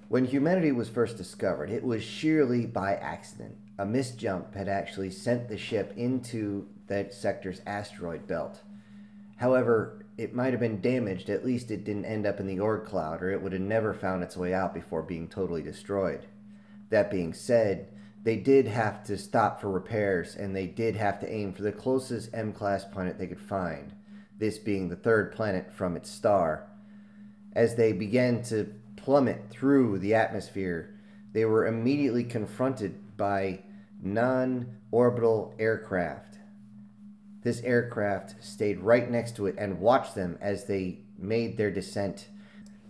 When humanity was first discovered, it was sheerly by accident. A misjump had actually sent the ship into that sector's asteroid belt. However, it might have been damaged, at least it didn't end up in the Oort cloud, or it would have never found its way out before being totally destroyed. That being said, they did have to stop for repairs, and they did have to aim for the closest M-class planet they could find, this being the third planet from its star. As they began to plummet through the atmosphere, they were immediately confronted by non-orbital aircraft. This aircraft stayed right next to it and watched them as they made their descent.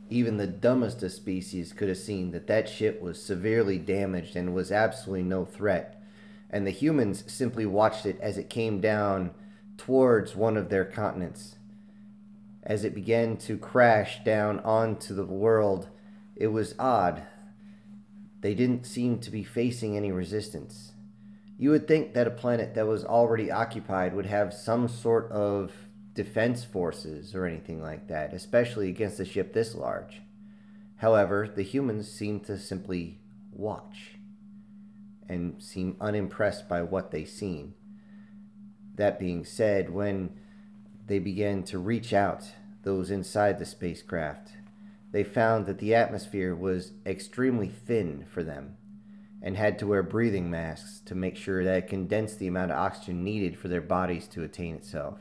Even the dumbest of species could have seen that that ship was severely damaged and was absolutely no threat. And the humans simply watched it as it came down towards one of their continents. As it began to crash down onto the world, it was odd. They didn't seem to be facing any resistance. You would think that a planet that was already occupied would have some sort of defense forces or anything like that, especially against a ship this large. However, the humans seemed to simply watch and seem unimpressed by what they seen. That being said, when they began to reach out, those inside the spacecraft, they found that the atmosphere was extremely thin for them and had to wear breathing masks to make sure that it condensed the amount of oxygen needed for their bodies to attain itself.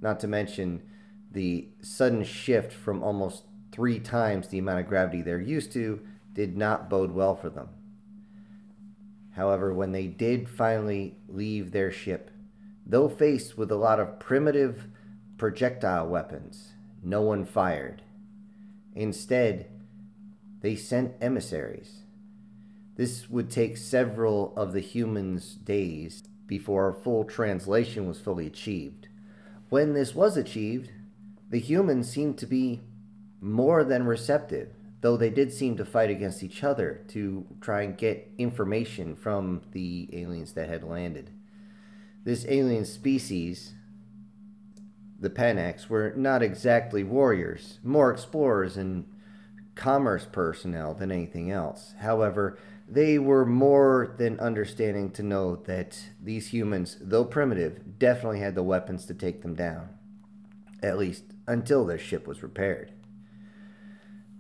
Not to mention the sudden shift from almost 3 times the amount of gravity they're used to did not bode well for them. However, when they did finally leave their ship, though faced with a lot of primitive projectile weapons, no one fired. Instead, they sent emissaries. This would take several of the humans' days before a full translation was fully achieved. When this was achieved, the humans seemed to be more than receptive, though they did seem to fight against each other to try and get information from the aliens that had landed. This alien species, the Panax, were not exactly warriors, more explorers and commerce personnel than anything else. However, they were more than understanding to know that these humans, though primitive, definitely had the weapons to take them down, at least until their ship was repaired.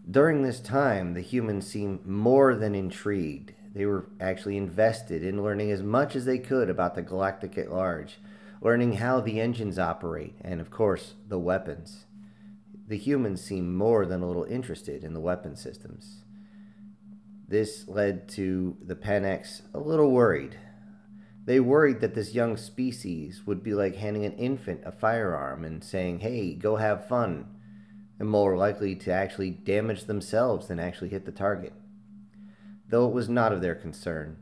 During this time, the humans seemed more than intrigued. They were actually invested in learning as much as they could about the galactic at large, learning how the engines operate, and of course, the weapons. The humans seemed more than a little interested in the weapon systems. This led to the Panax a little worried. They worried that this young species would be like handing an infant a firearm and saying, hey, go have fun, and more likely to actually damage themselves than actually hit the target. Though it was not of their concern,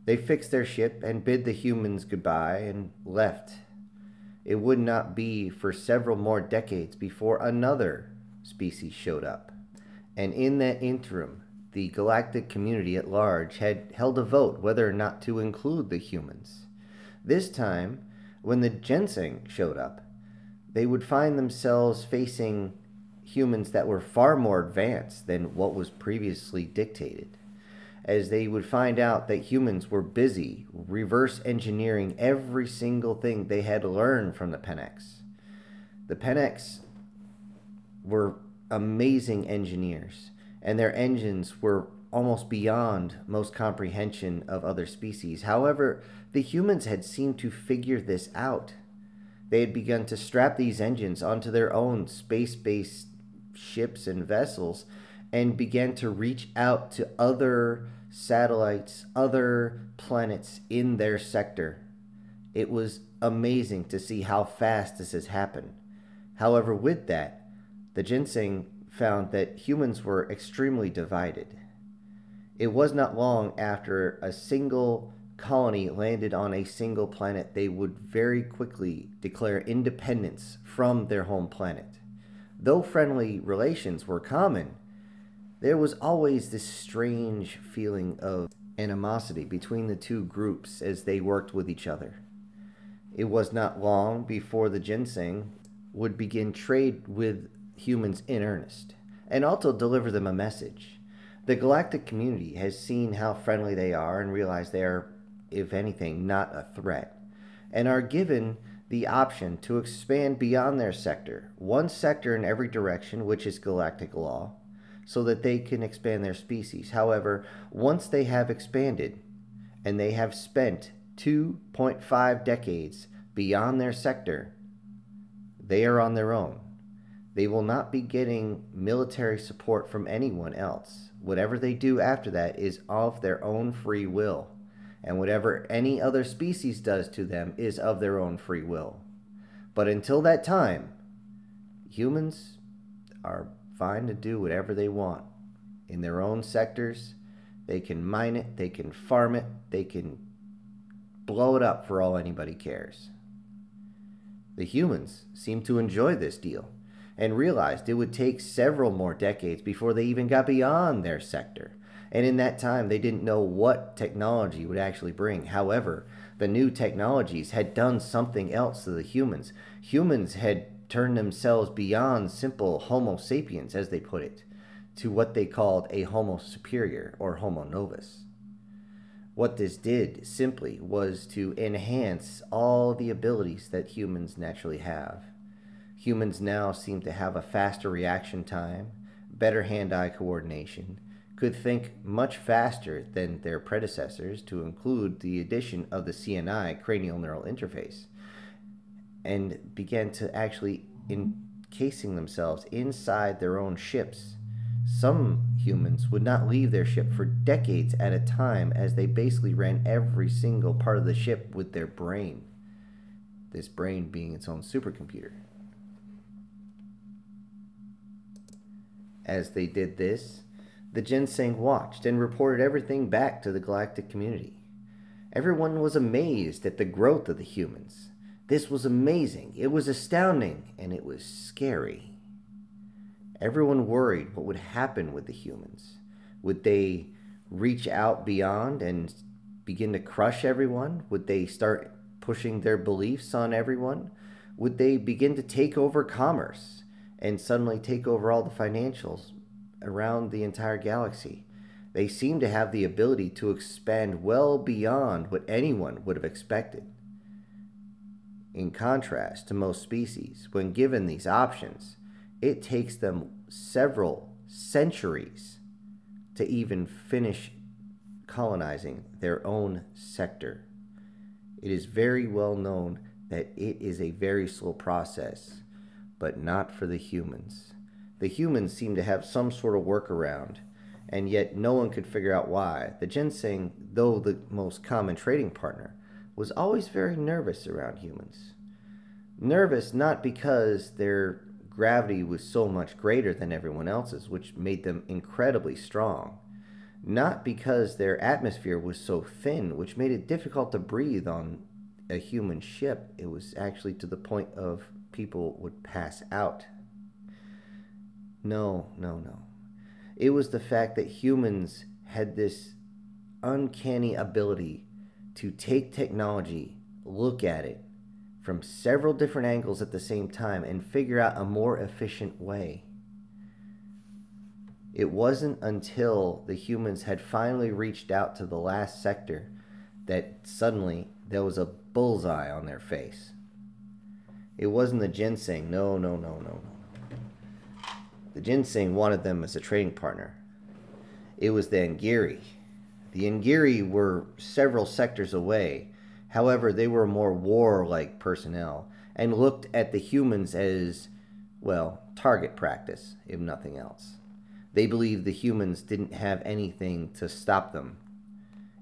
they fixed their ship and bid the humans goodbye and left. It would not be for several more decades before another species showed up. And in that interim, the galactic community at large had held a vote whether or not to include the humans. This time, when the ginseng showed up, they would find themselves facing humans that were far more advanced than what was previously dictated, as they would find out that humans were busy reverse engineering every single thing they had learned from the Panax. The Panax were amazing engineers, and their engines were almost beyond most comprehension of other species. However, the humans had seemed to figure this out. They had begun to strap these engines onto their own space-based ships and vessels and began to reach out to other satellites, other planets in their sector. It was amazing to see how fast this has happened. However, with that, the ginseng found that humans were extremely divided. It was not long after a single colony landed on a single planet, they would very quickly declare independence from their home planet. Though friendly relations were common, there was always this strange feeling of animosity between the two groups as they worked with each other. It was not long before the ginseng would begin trade with humans in earnest, and also deliver them a message. The galactic community has seen how friendly they are and realized they are, if anything, not a threat, and are given the option to expand beyond their sector, one sector in every direction, which is galactic law, so that they can expand their species. However, once they have expanded and they have spent 2.5 decades beyond their sector, they are on their own. They will not be getting military support from anyone else. Whatever they do after that is of their own free will. And whatever any other species does to them is of their own free will. But until that time, humans are fine to do whatever they want. In their own sectors, they can mine it, they can farm it, they can blow it up for all anybody cares. The humans seem to enjoy this deal and realized it would take several more decades before they even got beyond their sector. And in that time, they didn't know what technology would actually bring. However, the new technologies had done something else to the humans. Humans had turned themselves beyond simple Homo sapiens, as they put it, to what they called a Homo superior or Homo novus. What this did simply was to enhance all the abilities that humans naturally have. Humans now seem to have a faster reaction time, better hand-eye coordination, could think much faster than their predecessors, to include the addition of the CNI, cranial neural interface, and began to actually encasing themselves inside their own ships. Some humans would not leave their ship for decades at a time, as they basically ran every single part of the ship with their brain, this brain being its own supercomputer. As they did this, the ginseng watched and reported everything back to the galactic community. Everyone was amazed at the growth of the humans. This was amazing, it was astounding, and it was scary. Everyone worried what would happen with the humans. Would they reach out beyond and begin to crush everyone? Would they start pushing their beliefs on everyone? Would they begin to take over commerce and suddenly take over all the financials around the entire galaxy? They seem to have the ability to expand well beyond what anyone would have expected. In contrast to most species, when given these options, it takes them several centuries to even finish colonizing their own sector. It is very well known that it is a very slow process, but not for the humans. The humans seem to have some sort of workaround, and yet no one could figure out why. The ginseng, though the most common trading partner, was always very nervous around humans. Nervous not because their gravity was so much greater than everyone else's, which made them incredibly strong. Not because their atmosphere was so thin, which made it difficult to breathe on a human ship. It was actually to the point of people would pass out. No. It was the fact that humans had this uncanny ability to take technology, look at it from several different angles at the same time, and figure out a more efficient way. It wasn't until the humans had finally reached out to the last sector that suddenly there was a bullseye on their face. It wasn't the ginseng. No. The ginseng wanted them as a trading partner. It was the Ngiri. The Ngiri were several sectors away. However, they were more warlike personnel and looked at the humans as, well, target practice, if nothing else. They believed the humans didn't have anything to stop them.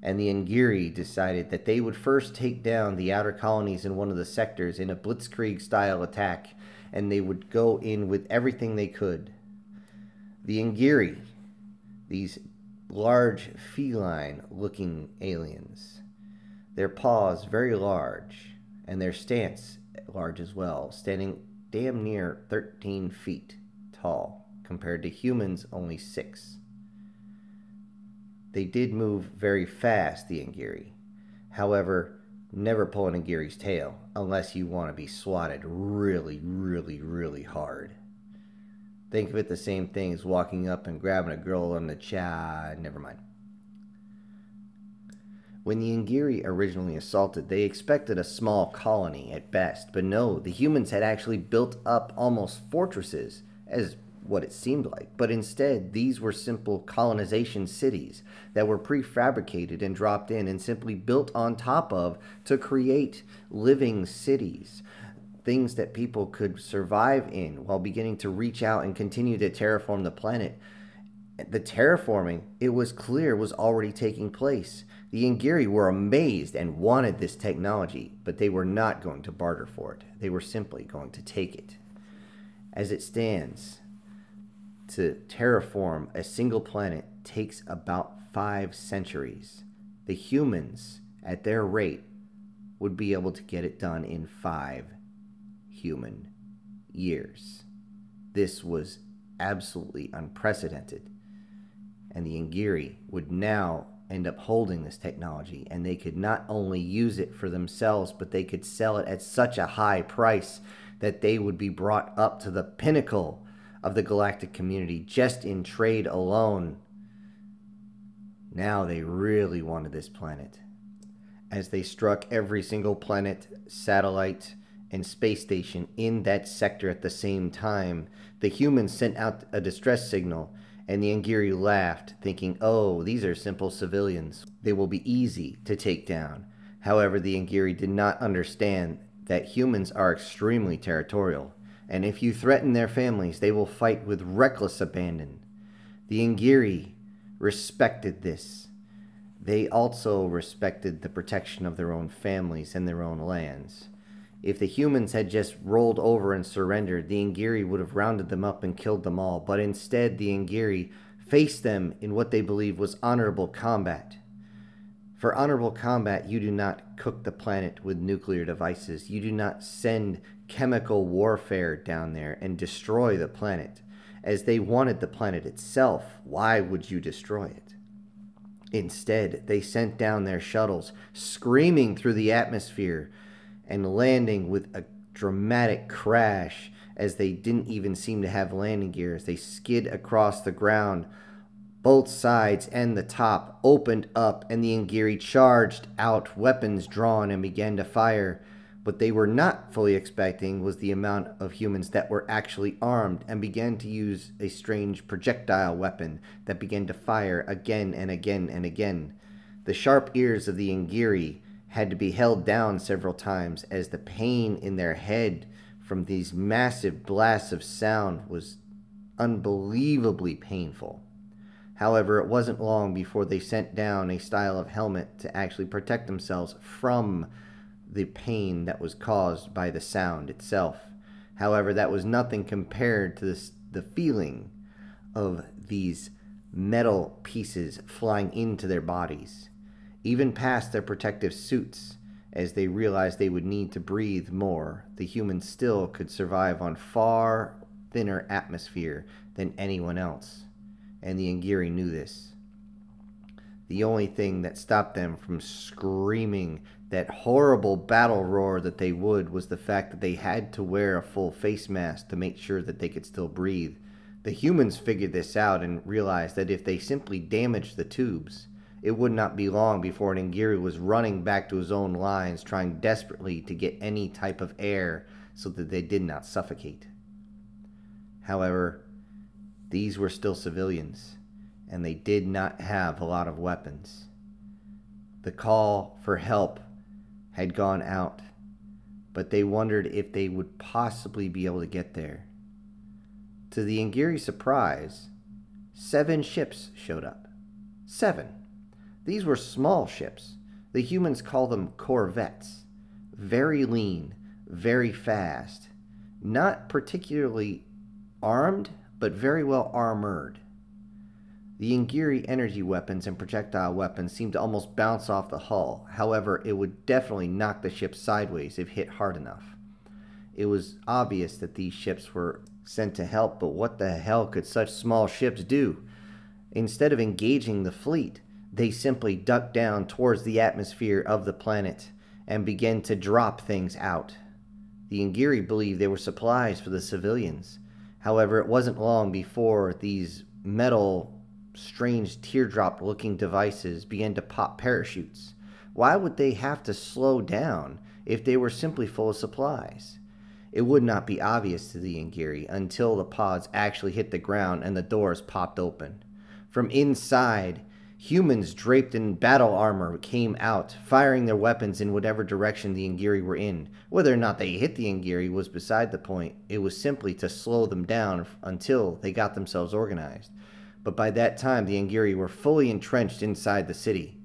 And the Ngiri decided that they would first take down the outer colonies in one of the sectors in a blitzkrieg-style attack, and they would go in with everything they could. The Ngiri, these large feline-looking aliens, their paws very large, and their stance large as well, standing damn near 13 feet tall, compared to humans only 6. They did move very fast, the Ngiri. However, never pull an Ngiri's tail unless you want to be swatted really hard. Think of it the same thing as walking up and grabbing a girl on the never mind. When the Ingiri originally assaulted, they expected a small colony at best, but no, the humans had actually built up almost fortresses, as what it seemed like, but instead these were simple colonization cities that were prefabricated and dropped in and simply built on top of to create living cities, things that people could survive in while beginning to reach out and continue to terraform the planet. The terraforming, it was clear, was already taking place. The Ingiri were amazed and wanted this technology, but they were not going to barter for it. They were simply going to take it. As it stands, to terraform a single planet takes about 5 centuries. The humans, at their rate, would be able to get it done in 5 human years. This was absolutely unprecedented. And the Ingiri would now end up holding this technology, and they could not only use it for themselves, but they could sell it at such a high price that they would be brought up to the pinnacle of the galactic community just in trade alone. Now they really wanted this planet. As they struck every single planet, satellite, and space station in that sector at the same time, the humans sent out a distress signal, and the Ingiri laughed, thinking, oh, these are simple civilians. They will be easy to take down. However, the Ingiri did not understand that humans are extremely territorial, and if you threaten their families, they will fight with reckless abandon. The Ingiri respected this. They also respected the protection of their own families and their own lands. If the humans had just rolled over and surrendered, the Ingiri would have rounded them up and killed them all, but instead the Ingiri faced them in what they believed was honorable combat. For honorable combat, you do not cook the planet with nuclear devices. You do not send chemical warfare down there and destroy the planet. As they wanted the planet itself, why would you destroy it? Instead, they sent down their shuttles, screaming through the atmosphere, and landing with a dramatic crash as they didn't even seem to have landing gears. They skid across the ground. Both sides and the top opened up, and the Ingiri charged out, weapons drawn, and began to fire. What they were not fully expecting was the amount of humans that were actually armed, and began to use a strange projectile weapon that began to fire again and again and again. The sharp ears of the Ingiri had to be held down several times, as the pain in their head from these massive blasts of sound was unbelievably painful. However, it wasn't long before they sent down a style of helmet to actually protect themselves from the pain that was caused by the sound itself. However, that was nothing compared to the feeling of these metal pieces flying into their bodies, even past their protective suits. As they realized they would need to breathe more, the humans still could survive on far thinner atmosphere than anyone else, and the Ingiri knew this. The only thing that stopped them from screaming that horrible battle roar that they would was the fact that they had to wear a full face mask to make sure that they could still breathe. The humans figured this out and realized that if they simply damaged the tubes, it would not be long before an Ingiri was running back to his own lines, trying desperately to get any type of air so that they did not suffocate. However, these were still civilians, and they did not have a lot of weapons. The call for help had gone out, but they wondered if they would possibly be able to get there. To the Ingiri's surprise, 7 ships showed up. 7. These were small ships. The humans call them corvettes. Very lean, very fast. Not particularly armed, but very well armored. The Ingiri energy weapons and projectile weapons seemed to almost bounce off the hull. However, it would definitely knock the ship sideways if hit hard enough. It was obvious that these ships were sent to help, but what the hell could such small ships do? Instead of engaging the fleet, they simply ducked down towards the atmosphere of the planet and began to drop things out. The Ingiri believed they were supplies for the civilians, However, it wasn't long before these metal, strange teardrop-looking devices began to pop parachutes. Why would they have to slow down if they were simply full of supplies? It would not be obvious to the Ingiri until the pods actually hit the ground and the doors popped open. From inside, humans draped in battle armor came out, firing their weapons in whatever direction the Ingiri were in. Whether or not they hit the Ingiri was beside the point. It was simply to slow them down until they got themselves organized. But by that time, the Ingiri were fully entrenched inside the city.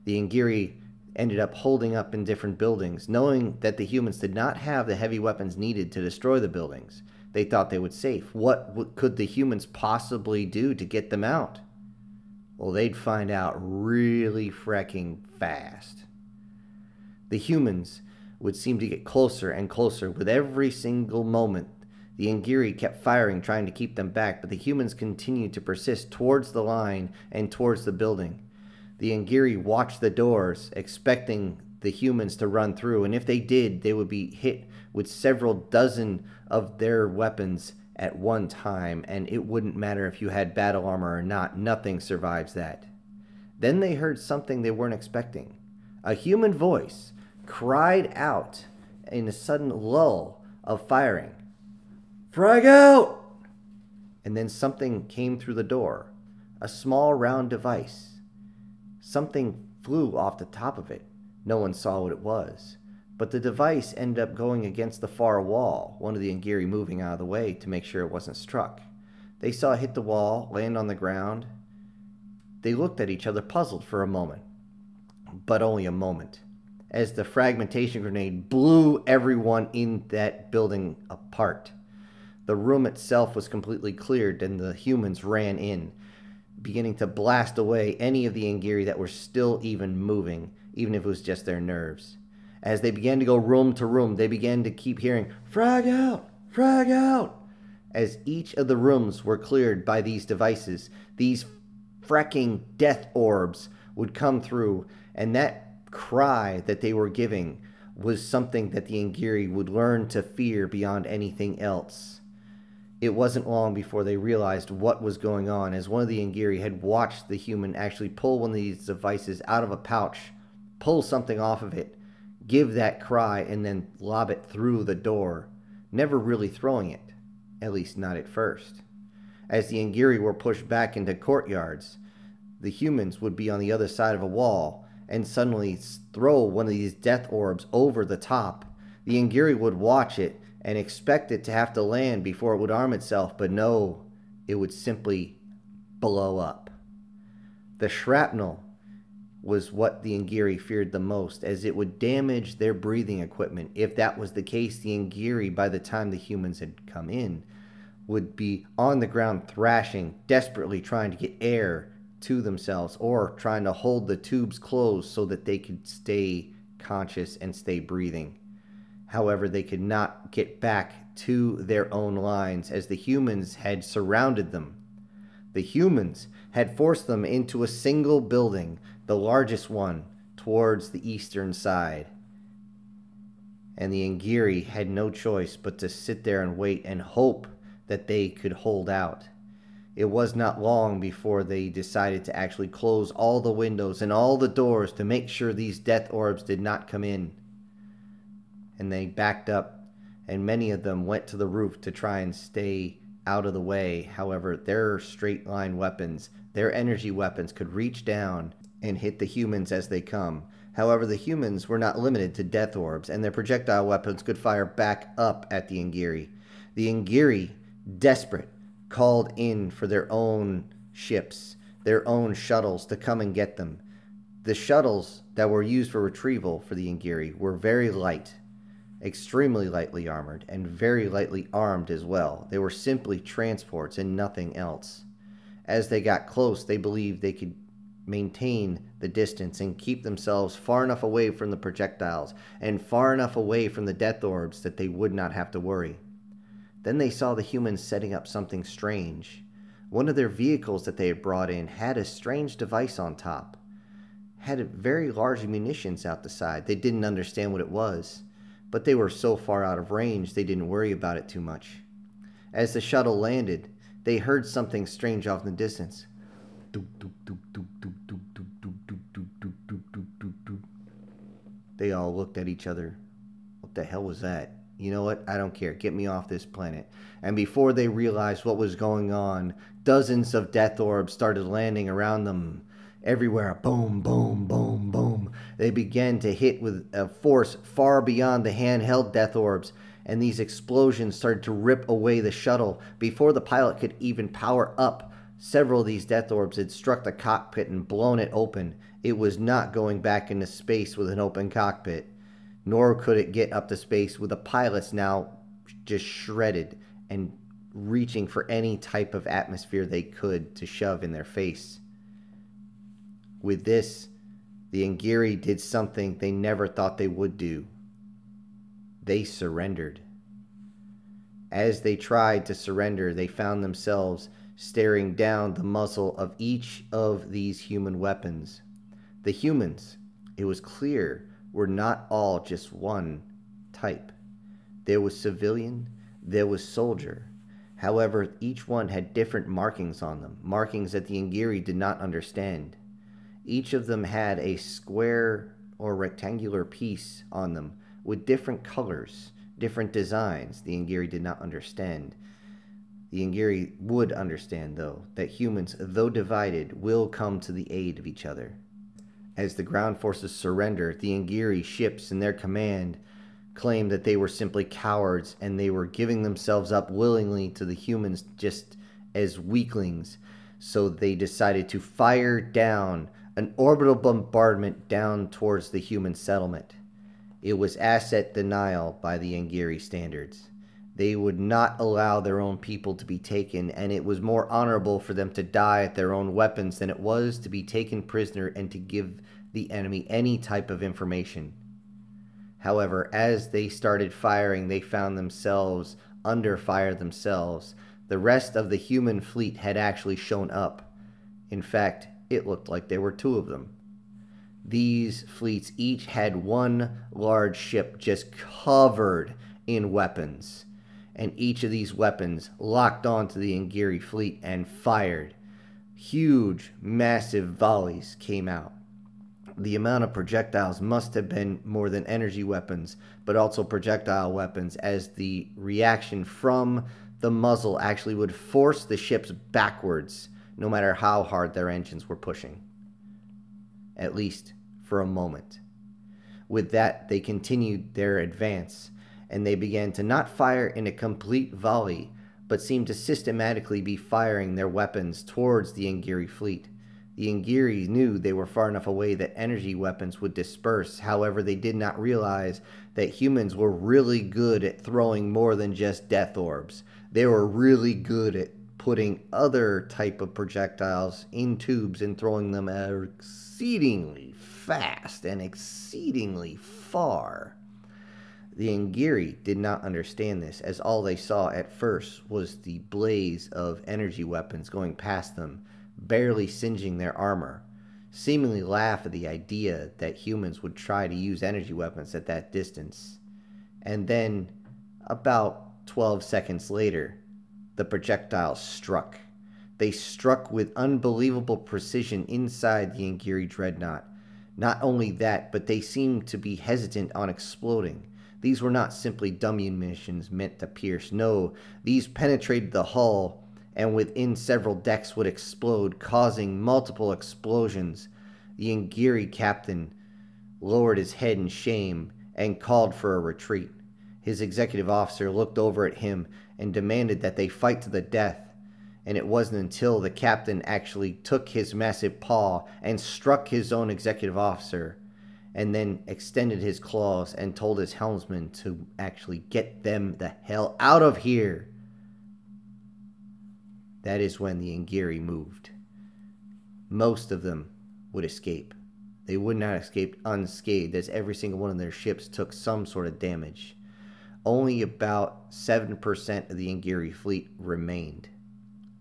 The Ingiri ended up holding up in different buildings, knowing that the humans did not have the heavy weapons needed to destroy the buildings. They thought they would safe. What could the humans possibly do to get them out? Well, they'd find out really fracking fast. The humans would seem to get closer and closer with every single moment. The Ingiri kept firing, trying to keep them back, but the humans continued to persist towards the line and towards the building. The Ingiri watched the doors, expecting the humans to run through, and if they did, they would be hit with several dozen of their weapons at one time, and it wouldn't matter if you had battle armor or not, nothing survives that. Then they heard something they weren't expecting. A human voice cried out in a sudden lull of firing, "Frag out!" And then something came through the door, a small round device. Something flew off the top of it. No one saw what it was. But the device ended up going against the far wall, one of the Ingiri moving out of the way to make sure it wasn't struck. They saw it hit the wall, land on the ground. They looked at each other puzzled for a moment. But only a moment, as the fragmentation grenade blew everyone in that building apart. The room itself was completely cleared and the humans ran in, beginning to blast away any of the Ingiri that were still even moving, even if it was just their nerves. As they began to go room to room, they began to keep hearing, "Frag out! Frag out!" As each of the rooms were cleared by these devices, these fracking death orbs would come through, and that cry that they were giving was something that the Ingiri would learn to fear beyond anything else. It wasn't long before they realized what was going on, as one of the Ingiri had watched the human actually pull one of these devices out of a pouch, pull something off of it, give that cry, and then lob it through the door, never really throwing it, at least not at first. As the Ingiri were pushed back into courtyards, the humans would be on the other side of a wall and suddenly throw one of these death orbs over the top. The Ingiri would watch it and expect it to have to land before it would arm itself, but no, it would simply blow up. The shrapnel was what the Ingiri feared the most, as it would damage their breathing equipment. If that was the case, the Ingiri, by the time the humans had come in, would be on the ground thrashing, desperately trying to get air to themselves, or trying to hold the tubes closed so that they could stay conscious and stay breathing. However, they could not get back to their own lines, as the humans had surrounded them. The humans had forced them into a single building, the largest one, towards the eastern side. And the Ingiri had no choice but to sit there and wait and hope that they could hold out. It was not long before they decided to actually close all the windows and all the doors to make sure these death orbs did not come in. And they backed up, and many of them went to the roof to try and stay out of the way. However, their straight line weapons, their energy weapons, could reach down and hit the humans as they come. However, the humans were not limited to death orbs, and their projectile weapons could fire back up at the Ingiri. The Ingiri, desperate, called in for their own ships, their own shuttles to come and get them. The shuttles that were used for retrieval for the Ingiri were very light, extremely lightly armored, and very lightly armed as well. They were simply transports and nothing else. As they got close, they believed they could maintain the distance and keep themselves far enough away from the projectiles and far enough away from the death orbs that they would not have to worry. Then they saw the humans setting up something strange. One of their vehicles that they had brought in had a strange device on top. Had very large munitions out the side. They didn't understand what it was, but they were so far out of range they didn't worry about it too much. As the shuttle landed, they heard something strange off in the distance. They all looked at each other. What the hell was that? You know what? I don't care. Get me off this planet. And before they realized what was going on, dozens of death orbs started landing around them. Everywhere, boom, boom, boom, boom. They began to hit with a force far beyond the handheld death orbs, and these explosions started to rip away the shuttle. Before the pilot could even power up, several of these death orbs had struck the cockpit and blown it open. It was not going back into space with an open cockpit, nor could it get up to space with the pilots now just shredded and reaching for any type of atmosphere they could to shove in their face. With this, the Ngiri did something they never thought they would do. They surrendered. As they tried to surrender, they found themselves staring down the muzzle of each of these human weapons. The humans, it was clear, were not all just one type. There was civilian, there was soldier. However, each one had different markings on them, markings that the Ngiri did not understand. Each of them had a square or rectangular piece on them with different colors, different designs the Ngiri did not understand. The Ngiri would understand, though, that humans, though divided, will come to the aid of each other. As the ground forces surrendered, the Ngiri ships in their command claimed that they were simply cowards and they were giving themselves up willingly to the humans just as weaklings. So they decided to fire down an orbital bombardment down towards the human settlement. It was asset denial by the Ngiri standards. They would not allow their own people to be taken, and it was more honorable for them to die at their own weapons than it was to be taken prisoner and to give the enemy any type of information. However, as they started firing, they found themselves under fire themselves. The rest of the human fleet had actually shown up. In fact, it looked like there were two of them. These fleets each had one large ship just covered in weapons. And each of these weapons locked onto the Ngiri fleet and fired. Huge, massive volleys came out. The amount of projectiles must have been more than energy weapons, but also projectile weapons, as the reaction from the muzzle actually would force the ships backwards, no matter how hard their engines were pushing. At least for a moment. With that, they continued their advance, and they began to not fire in a complete volley, but seemed to systematically be firing their weapons towards the Ngiri fleet. The Ngiri knew they were far enough away that energy weapons would disperse. However, they did not realize that humans were really good at throwing more than just death orbs. They were really good at putting other type of projectiles in tubes and throwing them exceedingly fast and exceedingly far. The Ngiri did not understand this, as all they saw at first was the blaze of energy weapons going past them, barely singeing their armor, seemingly laugh at the idea that humans would try to use energy weapons at that distance. And then, about 12 seconds later, the projectiles struck. They struck with unbelievable precision inside the Ngiri dreadnought. Not only that, but they seemed to be hesitant on exploding. These were not simply dummy munitions meant to pierce. No, these penetrated the hull and within several decks would explode, causing multiple explosions. The Ngiri captain lowered his head in shame and called for a retreat. His executive officer looked over at him and demanded that they fight to the death. And it wasn't until the captain actually took his massive paw and struck his own executive officer, and then extended his claws and told his helmsman to actually get them the hell out of here. That is when the Ngiri moved. Most of them would escape. They would not escape unscathed, as every single one of their ships took some sort of damage. Only about 7% of the Ngiri fleet remained.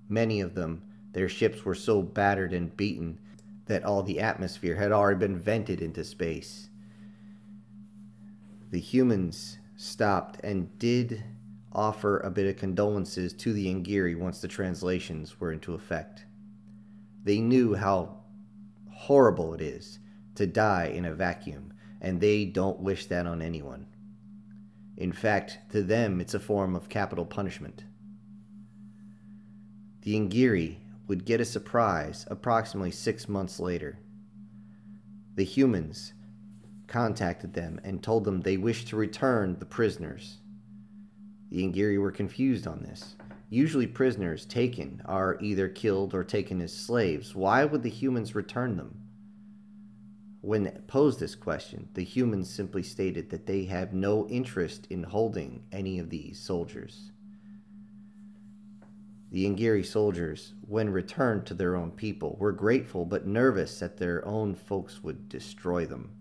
Many of them, their ships were so battered and beaten that all the atmosphere had already been vented into space. The humans stopped and did offer a bit of condolences to the Ngiri once the translations were into effect. They knew how horrible it is to die in a vacuum, and they don't wish that on anyone. In fact, to them, it's a form of capital punishment. The Ngiri would get a surprise approximately 6 months later. The humans contacted them and told them they wished to return the prisoners. The Ngiri were confused on this. Usually prisoners taken are either killed or taken as slaves. Why would the humans return them? When posed this question, the humans simply stated that they have no interest in holding any of these soldiers. The Ngiri soldiers, when returned to their own people, were grateful but nervous that their own folks would destroy them,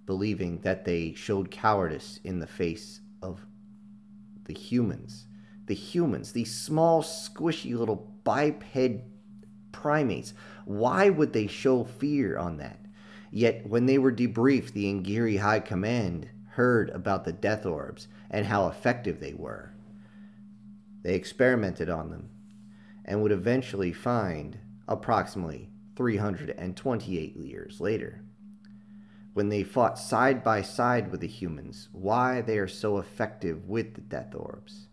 believing that they showed cowardice in the face of the humans. The humans, these small, squishy little biped primates. Why would they show fear on that? Yet when they were debriefed, the Ngiri High Command heard about the death orbs and how effective they were. They experimented on them and would eventually find approximately 328 years later, when they fought side by side with the humans, why they are so effective with the death orbs.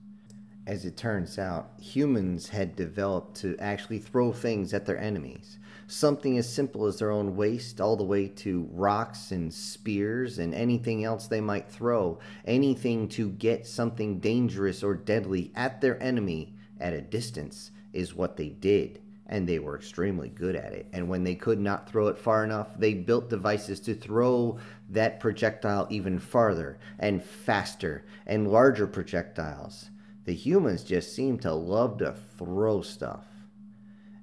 As it turns out, humans had developed to actually throw things at their enemies. Something as simple as their own waste, all the way to rocks and spears and anything else they might throw. Anything to get something dangerous or deadly at their enemy at a distance is what they did. And they were extremely good at it. And when they could not throw it far enough, they built devices to throw that projectile even farther and faster and larger projectiles. The humans just seemed to love to throw stuff.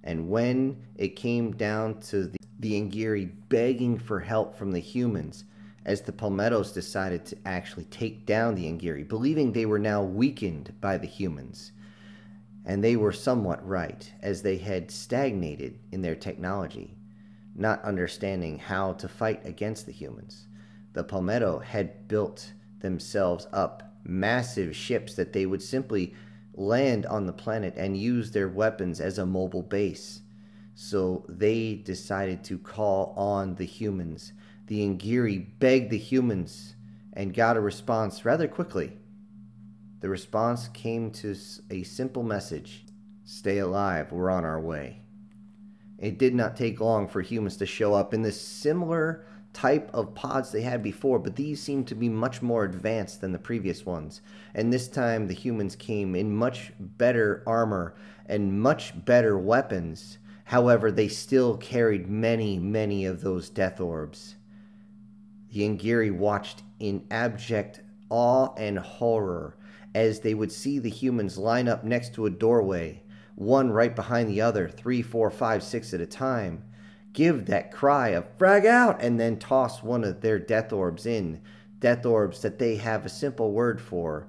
And when it came down to the Ngiri begging for help from the humans, as the Palmettos decided to actually take down the Ngiri, believing they were now weakened by the humans. And they were somewhat right, as they had stagnated in their technology, not understanding how to fight against the humans. The Palmetto had built themselves up massive ships that they would simply land on the planet and use their weapons as a mobile base. So they decided to call on the humans. The Ngiri begged the humans and got a response rather quickly. The response came to a simple message: stay alive, we're on our way. It did not take long for humans to show up in the similar type of pods they had before, but these seemed to be much more advanced than the previous ones. And this time the humans came in much better armor and much better weapons. However, they still carried many of those death orbs. The Ngiri watched in abject awe and horror as they would see the humans line up next to a doorway, one right behind the other, 3, 4, 5, 6 at a time, give that cry of frag out, and then toss one of their death orbs in. Death orbs that they have a simple word for.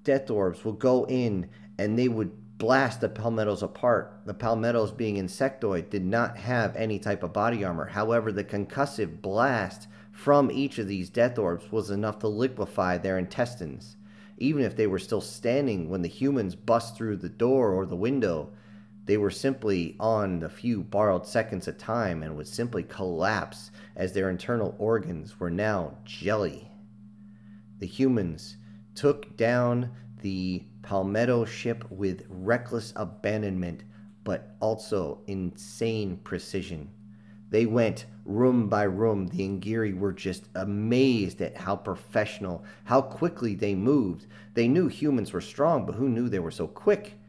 Death orbs will go in and they would blast the palmettos apart. The palmettos, being insectoid, did not have any type of body armor. However, the concussive blast from each of these death orbs was enough to liquefy their intestines. Even if they were still standing when the humans bust through the door or the window, they were simply on a few borrowed seconds of time and would simply collapse as their internal organs were now jelly. The humans took down the Palmetto ship with reckless abandonment, but also insane precision. They went room by room. The Ngiri were just amazed at how professional, how quickly they moved. They knew humans were strong, but who knew they were so quick?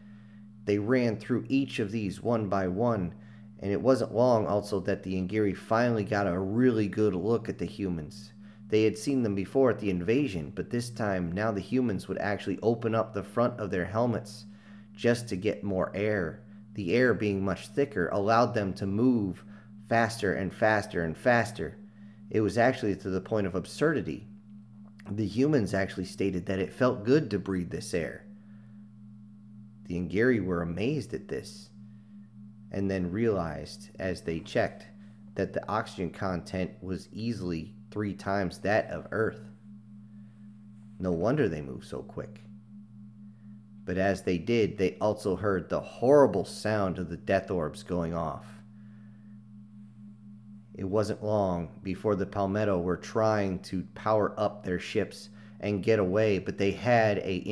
They ran through each of these one by one, and it wasn't long also that the Ngiri finally got a really good look at the humans. They had seen them before at the invasion, but this time now the humans would actually open up the front of their helmets just to get more air. The air, being much thicker, allowed them to move faster and faster and faster. It was actually to the point of absurdity. The humans actually stated that it felt good to breathe this air. The Ngiri were amazed at this, and then realized as they checked that the oxygen content was easily 3 times that of Earth. No wonder they moved so quick. But as they did, they also heard the horrible sound of the death orbs going off. It wasn't long before the Palmetto were trying to power up their ships and get away, but they had an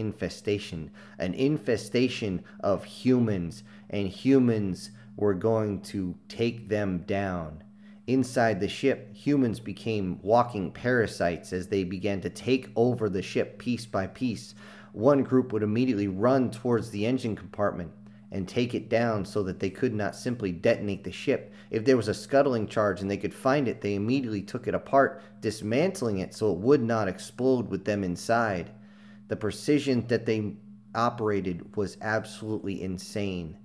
infestation of humans, and humans were going to take them down. Inside the ship, humans became walking parasites as they began to take over the ship piece by piece. One group would immediately run towards the engine compartment and take it down so that they could not simply detonate the ship. If there was a scuttling charge and they could find it, they immediately took it apart, dismantling it so it would not explode with them inside. The precision that they operated was absolutely insane.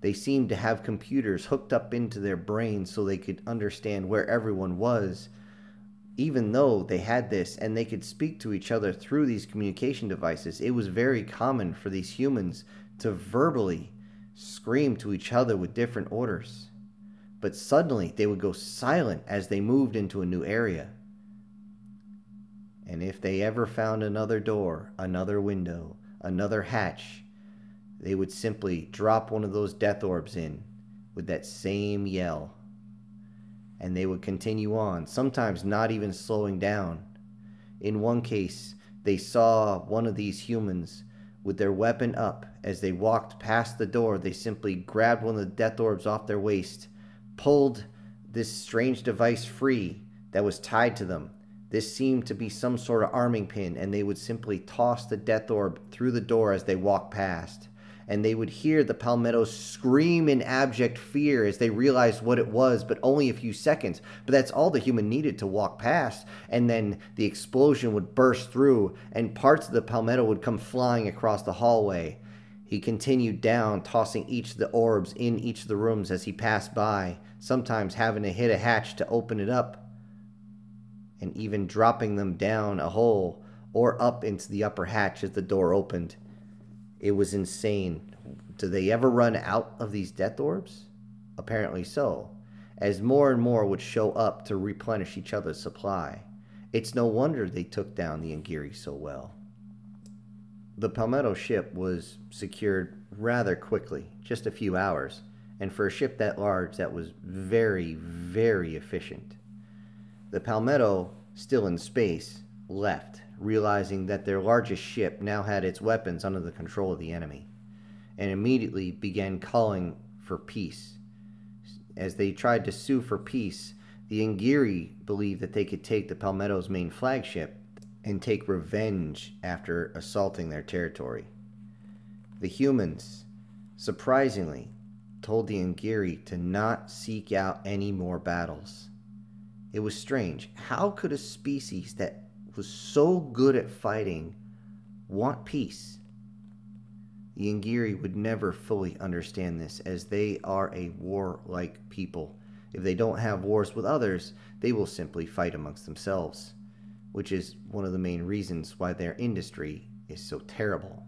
They seemed to have computers hooked up into their brains so they could understand where everyone was. Even though they had this and they could speak to each other through these communication devices, it was very common for these humans to verbally scream to each other with different orders. But suddenly they would go silent as they moved into a new area. And if they ever found another door, another window, another hatch, they would simply drop one of those death orbs in with that same yell. And they would continue on, sometimes not even slowing down. In one case, they saw one of these humans with their weapon up. As they walked past the door, they simply grabbed one of the death orbs off their waist, pulled this strange device free that was tied to them. This seemed to be some sort of arming pin, and they would simply toss the death orb through the door as they walked past. And they would hear the Palmettos scream in abject fear as they realized what it was, but only a few seconds. But that's all the human needed to walk past, and then the explosion would burst through, and parts of the Palmetto would come flying across the hallway. He continued down, tossing each of the orbs in each of the rooms as he passed by, sometimes having to hit a hatch to open it up, and even dropping them down a hole or up into the upper hatch as the door opened. It was insane. Do they ever run out of these death orbs? Apparently so, as more and more would show up to replenish each other's supply. It's no wonder they took down the Ingiri so well. The Palmetto ship was secured rather quickly, just a few hours, and for a ship that large, that was very, very efficient. The Palmetto, still in space, left, realizing that their largest ship now had its weapons under the control of the enemy, and immediately began calling for peace. As they tried to sue for peace, the Ingiri believed that they could take the Palmetto's main flagship and take revenge after assaulting their territory. The humans, surprisingly, told the Ingiri to not seek out any more battles. It was strange. How could a species that was so good at fighting want peace? The Ingiri would never fully understand this, as they are a warlike people. If they don't have wars with others, they will simply fight amongst themselves, which is one of the main reasons why their industry is so terrible.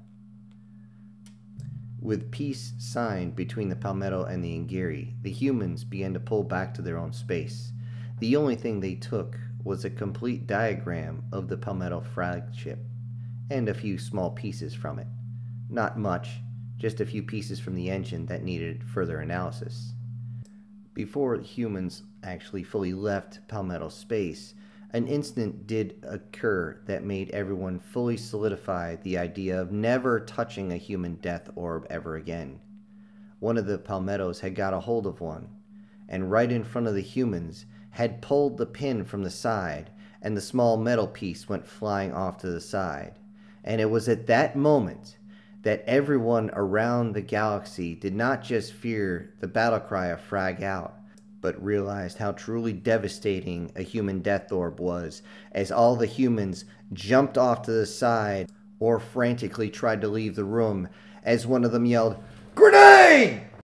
With peace signed between the Palmetto and the Ingiri, the humans began to pull back to their own space. The only thing they took was a complete diagram of the Palmetto flagship and a few small pieces from it. Not much, just a few pieces from the engine that needed further analysis. Before humans actually fully left Palmetto space, an incident did occur that made everyone fully solidify the idea of never touching a human death orb ever again. One of the Palmettos had got a hold of one, and right in front of the humans had pulled the pin from the side, and the small metal piece went flying off to the side. And it was at that moment that everyone around the galaxy did not just fear the battle cry of frag out, but realized how truly devastating a human death orb was, as all the humans jumped off to the side or frantically tried to leave the room, as one of them yelled, "Grenade!"